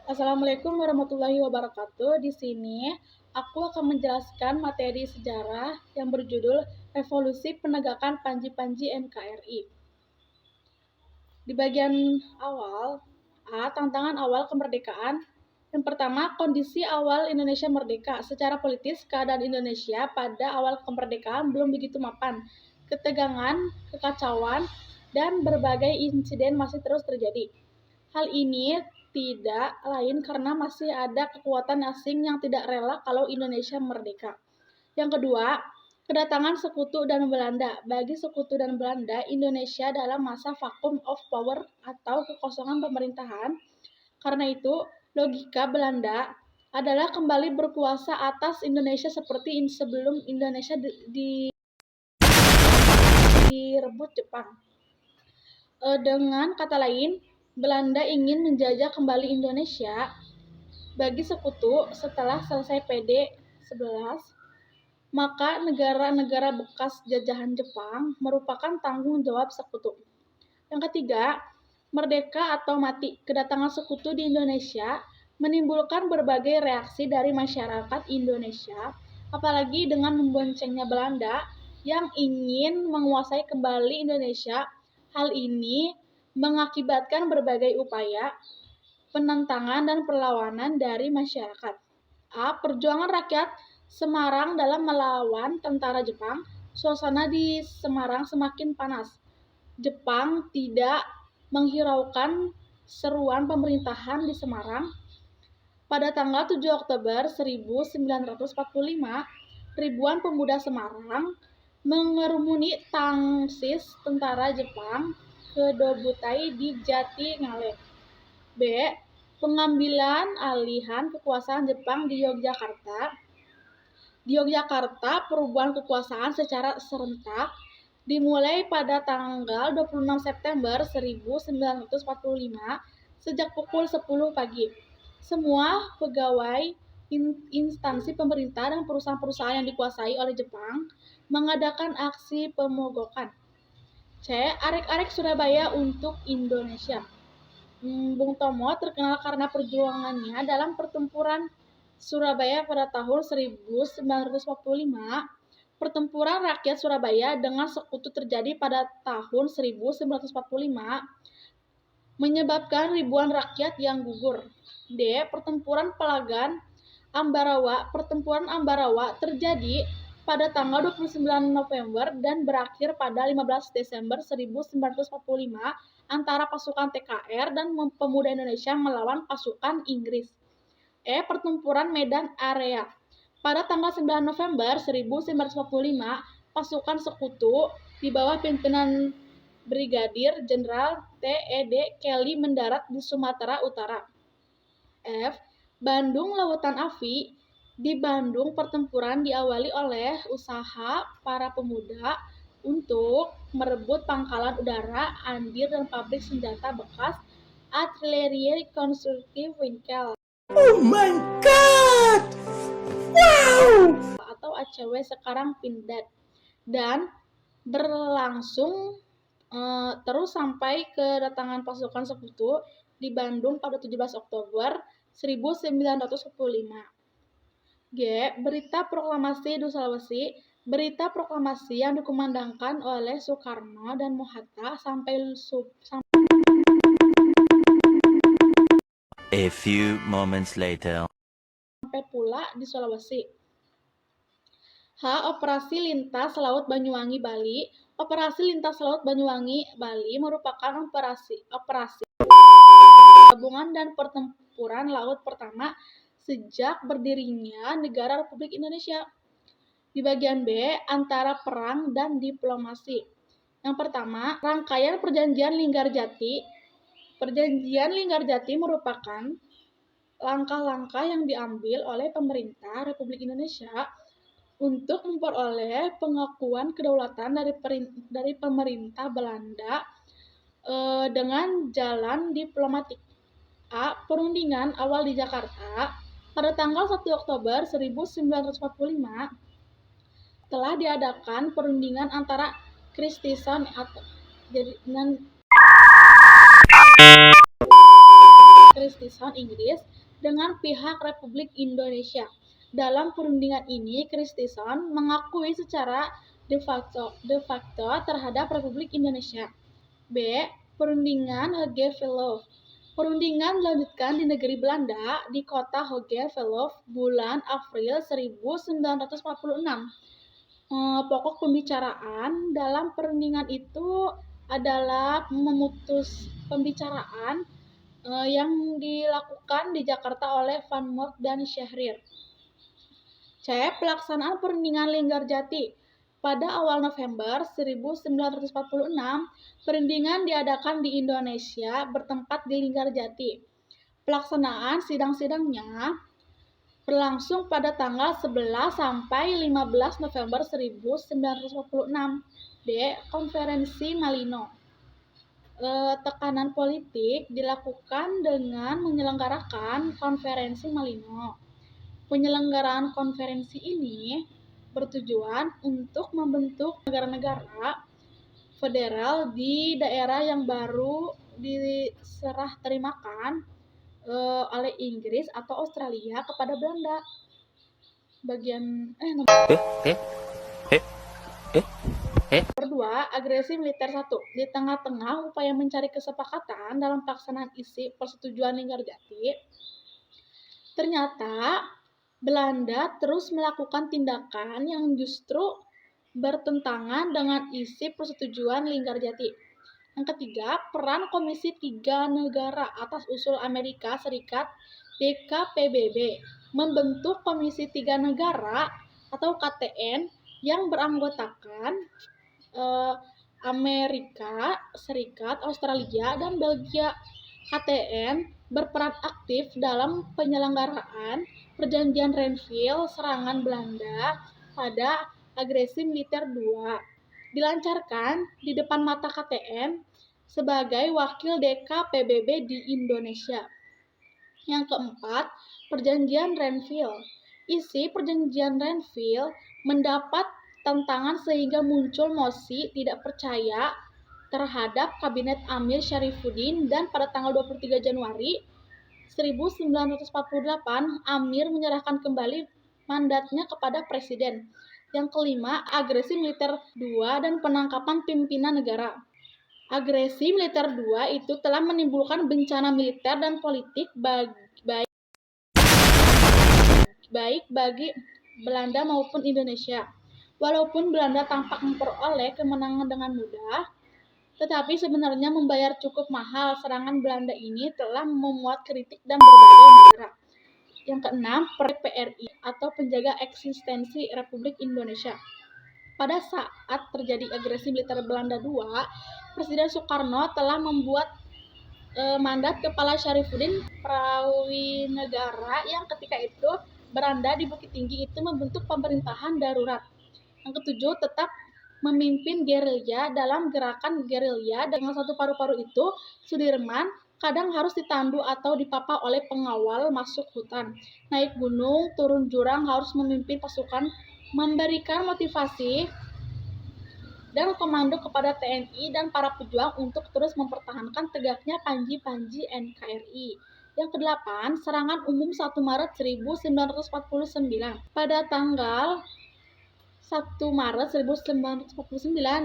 Assalamualaikum warahmatullahi wabarakatuh. Di sini aku akan menjelaskan materi sejarah yang berjudul Revolusi Penegakan Panji-Panji NKRI. Di bagian awal, tantangan awal kemerdekaan. Yang pertama, kondisi awal Indonesia merdeka. Secara politis, keadaan Indonesia pada awal kemerdekaan belum begitu mapan. Ketegangan, kekacauan, dan berbagai insiden masih terus terjadi. Hal ini tidak lain karena masih ada kekuatan asing yang tidak rela kalau Indonesia merdeka. Yang kedua, kedatangan sekutu dan Belanda. Bagi sekutu dan Belanda, Indonesia dalam masa vacuum of power atau kekosongan pemerintahan. Karena itu, logika Belanda adalah kembali berkuasa atas Indonesia seperti sebelum Indonesia direbut Jepang. Dengan kata lain, Belanda ingin menjajah kembali Indonesia. Bagi sekutu, setelah selesai PD 11, maka negara-negara bekas jajahan Jepang merupakan tanggung jawab sekutu. Yang ketiga, merdeka atau mati. Kedatangan sekutu di Indonesia menimbulkan berbagai reaksi dari masyarakat Indonesia, apalagi dengan memboncengnya Belanda yang ingin menguasai kembali Indonesia. Hal ini mengakibatkan berbagai upaya penentangan dan perlawanan dari masyarakat. Perjuangan rakyat Semarang dalam melawan tentara Jepang. Suasana di Semarang semakin panas. Jepang tidak menghiraukan seruan pemerintahan di Semarang. Pada tanggal 7 Oktober 1945, ribuan pemuda Semarang mengerumuni tangsis tentara Jepang ke Dobutai di Jatingaleh. B. Pengambilan alihan kekuasaan Jepang di Yogyakarta. Di Yogyakarta, perubahan kekuasaan secara serentak dimulai pada tanggal 26 September 1945 sejak pukul 10 pagi. Semua pegawai instansi pemerintah dan perusahaan-perusahaan yang dikuasai oleh Jepang mengadakan aksi pemogokan. C. Arek-arek Surabaya untuk Indonesia. Bung Tomo terkenal karena perjuangannya dalam pertempuran Surabaya pada tahun 1945. Pertempuran rakyat Surabaya dengan sekutu terjadi pada tahun 1945, menyebabkan ribuan rakyat yang gugur. D. Pertempuran Pelagan Ambarawa. Pertempuran Ambarawa terjadi pada tanggal 29 November dan berakhir pada 15 Desember 1945 antara pasukan TKR dan pemuda Indonesia melawan pasukan Inggris. Pertempuran Medan Area. Pada tanggal 9 November 1945, pasukan sekutu di bawah pimpinan Brigadir Jenderal T.E.D. Kelly mendarat di Sumatera Utara. F. Bandung Lautan Api. Di Bandung, pertempuran diawali oleh usaha para pemuda untuk merebut pangkalan udara, andir, dan pabrik senjata bekas artileri konstruktif Winkel. Oh my God! Wow! Atau ACW sekarang Pindad, dan berlangsung terus sampai kedatangan pasukan sekutu di Bandung pada 17 Oktober 1945. G. Berita proklamasi di Sulawesi. Berita proklamasi yang dikumandangkan oleh Soekarno dan Mohatta sampai A few moments later. Sampai pula di Sulawesi. Operasi Lintas Laut Banyuwangi Bali. Operasi Lintas Laut Banyuwangi Bali merupakan operasi gabungan dan pertempuran laut pertama sejak berdirinya negara Republik Indonesia. Di bagian B, antara perang dan diplomasi. Yang pertama, rangkaian Perjanjian Linggarjati. Perjanjian Linggarjati merupakan langkah-langkah yang diambil oleh pemerintah Republik Indonesia untuk memperoleh pengakuan kedaulatan dari pemerintah Belanda dengan jalan diplomatik. Perundingan awal di Jakarta pada tanggal 1 Oktober 1945 telah diadakan perundingan antara Kristison Christison Inggris dengan pihak Republik Indonesia. Dalam perundingan ini, Christison mengakui secara de facto terhadap Republik Indonesia. B. Perundingan Hoge-Veluwe. Perundingan dilanjutkan di negeri Belanda di kota Hoge-Veluwe bulan April 1946. Pokok pembicaraan dalam perundingan itu adalah memutus pembicaraan yang dilakukan di Jakarta oleh Van Moort dan Syahrir. C. Pelaksanaan perundingan Linggarjati. Pada awal November 1946, perundingan diadakan di Indonesia bertempat di Linggarjati. Pelaksanaan sidang-sidangnya berlangsung pada tanggal 11 sampai 15 November 1946. D. Konferensi Malino. Tekanan politik dilakukan dengan menyelenggarakan Konferensi Malino. Penyelenggaraan konferensi ini bertujuan untuk membentuk negara-negara federal di daerah yang baru diserah terimakan oleh Inggris atau Australia kepada Belanda. Nomor 2, agresi militer 1. Di tengah-tengah upaya mencari kesepakatan dalam pelaksanaan isi persetujuan Linggarjati, ternyata Belanda terus melakukan tindakan yang justru bertentangan dengan isi persetujuan Linggarjati. Yang ketiga, peran Komisi 3 Negara atas usul Amerika Serikat DKPBB membentuk Komisi 3 Negara atau KTN yang beranggotakan Amerika Serikat, Australia, dan Belgia. KTN berperan aktif dalam penyelenggaraan Perjanjian Renville serangan Belanda pada agresi militer 2, dilancarkan di depan mata KTN sebagai wakil DKPBB di Indonesia. Yang keempat, Perjanjian Renville. Isi Perjanjian Renville mendapat tantangan sehingga muncul mosi tidak percaya terhadap Kabinet Amir Syarifuddin, dan pada tanggal 23 Januari 1948 Amir menyerahkan kembali mandatnya kepada Presiden. Yang kelima, agresi militer 2 dan penangkapan pimpinan negara. Agresi militer 2 itu telah menimbulkan bencana militer dan politik baik bagi Belanda maupun Indonesia. Walaupun Belanda tampak memperoleh kemenangan dengan mudah, tetapi sebenarnya membayar cukup mahal. Serangan Belanda ini telah memuat kritik dan berbagai negara. Yang keenam, PRI atau penjaga eksistensi Republik Indonesia. Pada saat terjadi agresi militer Belanda 2, Presiden Soekarno telah membuat mandat Kepala Syarifuddin Prawinegara yang ketika itu berada di Bukit Tinggi itu membentuk pemerintahan darurat. Yang ketujuh, tetap memimpin gerilya dalam gerakan gerilya. Dengan satu paru-paru itu, Sudirman kadang harus ditandu atau dipapa oleh pengawal masuk hutan, naik gunung, turun jurang, harus memimpin pasukan, memberikan motivasi dan komando kepada TNI dan para pejuang untuk terus mempertahankan tegaknya panji-panji NKRI. Yang kedelapan, serangan umum 1 Maret 1949. Pada tanggal 1 Maret 1949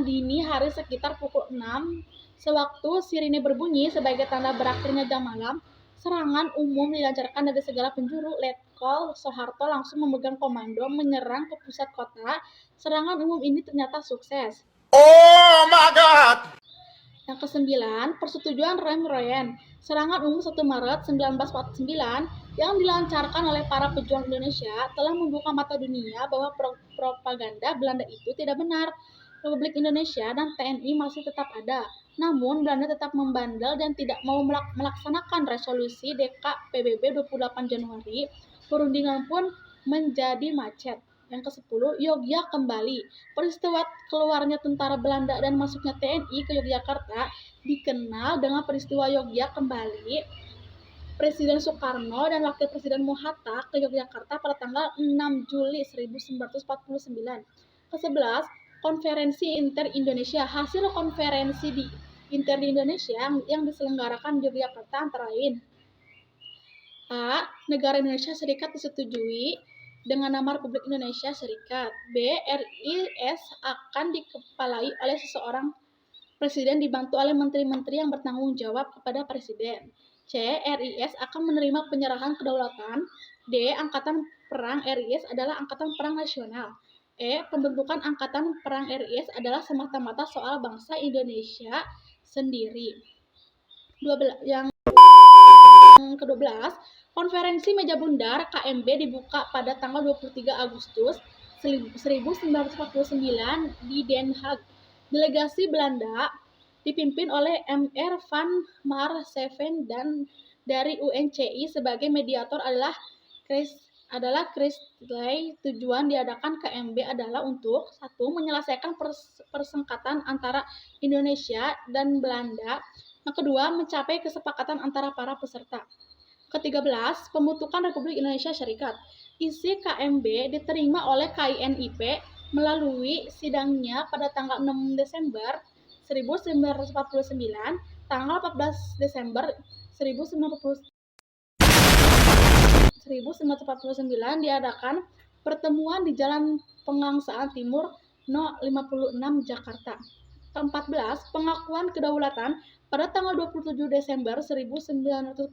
dini hari sekitar pukul 6, sewaktu sirine berbunyi sebagai tanda berakhirnya jam malam, serangan umum dilancarkan dari segala penjuru. Letkol Soeharto langsung memegang komando menyerang ke pusat kota. Serangan umum ini ternyata sukses. Oh my God! Yang kesembilan, persetujuan Rem-Royen. Serangan umum 1 Maret 1949 yang dilancarkan oleh para pejuang Indonesia telah membuka mata dunia bahwa propaganda Belanda itu tidak benar. Republik Indonesia dan TNI masih tetap ada. Namun Belanda tetap membandel dan tidak mau melaksanakan resolusi DKPBB 28 Januari. Perundingan pun menjadi macet. Yang ke-10, Yogyakarta kembali. Peristiwa keluarnya tentara Belanda dan masuknya TNI ke Yogyakarta dikenal dengan peristiwa Yogyakarta kembali. Presiden Soekarno dan Wakil Presiden Mohatta ke Yogyakarta pada tanggal 6 Juli 1949. Ke-11, Konferensi Inter-Indonesia. Hasil konferensi di Inter di Indonesia yang diselenggarakan di Yogyakarta antara lain A. Negara Indonesia Serikat disetujui dengan nama Republik Indonesia Serikat. B. RIS akan dikepalai oleh seseorang presiden dibantu oleh menteri-menteri yang bertanggung jawab kepada presiden. C. RIS akan menerima penyerahan kedaulatan. D. Angkatan Perang RIS adalah Angkatan Perang Nasional. E. Pembentukan Angkatan Perang RIS adalah semata-mata soal bangsa Indonesia sendiri. Yang ke-12, Konferensi Meja Bundar KMB dibuka pada tanggal 23 Agustus 1949 di Den Haag. Delegasi Belanda dipimpin oleh M.R. van Maarseveen dan dari UNCI sebagai mediator adalah Christley. Tujuan diadakan KMB adalah untuk 1. Menyelesaikan persengkatan antara Indonesia dan Belanda. Yang kedua, mencapai kesepakatan antara para peserta. Ke-13, pembentukan Republik Indonesia Serikat. Isi KMB diterima oleh KINIP melalui sidangnya pada tanggal 6 Desember 1949, tanggal 14 Desember 1949 diadakan pertemuan di Jalan Pengangsaan Timur No. 56 Jakarta. Ke-14, pengakuan kedaulatan pada tanggal 27 Desember 1949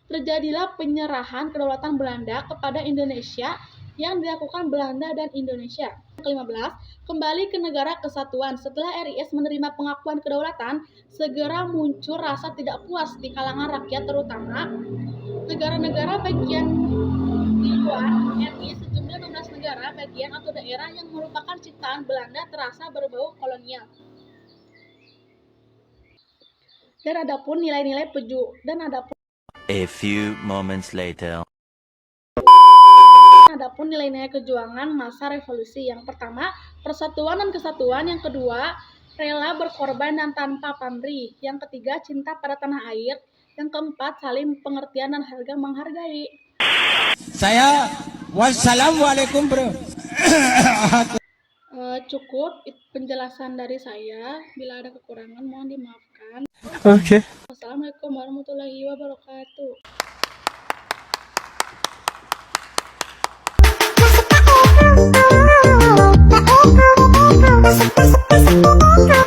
terjadilah penyerahan kedaulatan Belanda kepada Indonesia yang dilakukan Belanda dan Indonesia. Ke-15, kembali ke negara kesatuan. Setelah RIS menerima pengakuan kedaulatan, segera muncul rasa tidak puas di kalangan rakyat, terutama negara-negara bagian di luar RI. Sejumlah 12 negara bagian atau daerah yang merupakan ciptaan Belanda terasa berbau kolonial. Dan adapun nilai-nilai A few moments later. Adapun nilai-nilai kejuangan masa revolusi. Yang pertama, persatuan dan kesatuan. Yang kedua, rela berkorban dan tanpa pamrih. Yang ketiga, cinta pada tanah air. Yang keempat, saling pengertian dan harga menghargai. Wassalamualaikum bro. Cukup penjelasan dari saya. Bila ada kekurangan mohon dimaafkan. Oke. Wassalamualaikum warahmatullahi wabarakatuh. Masuk, masuk, masuk, masuk, masuk, masuk.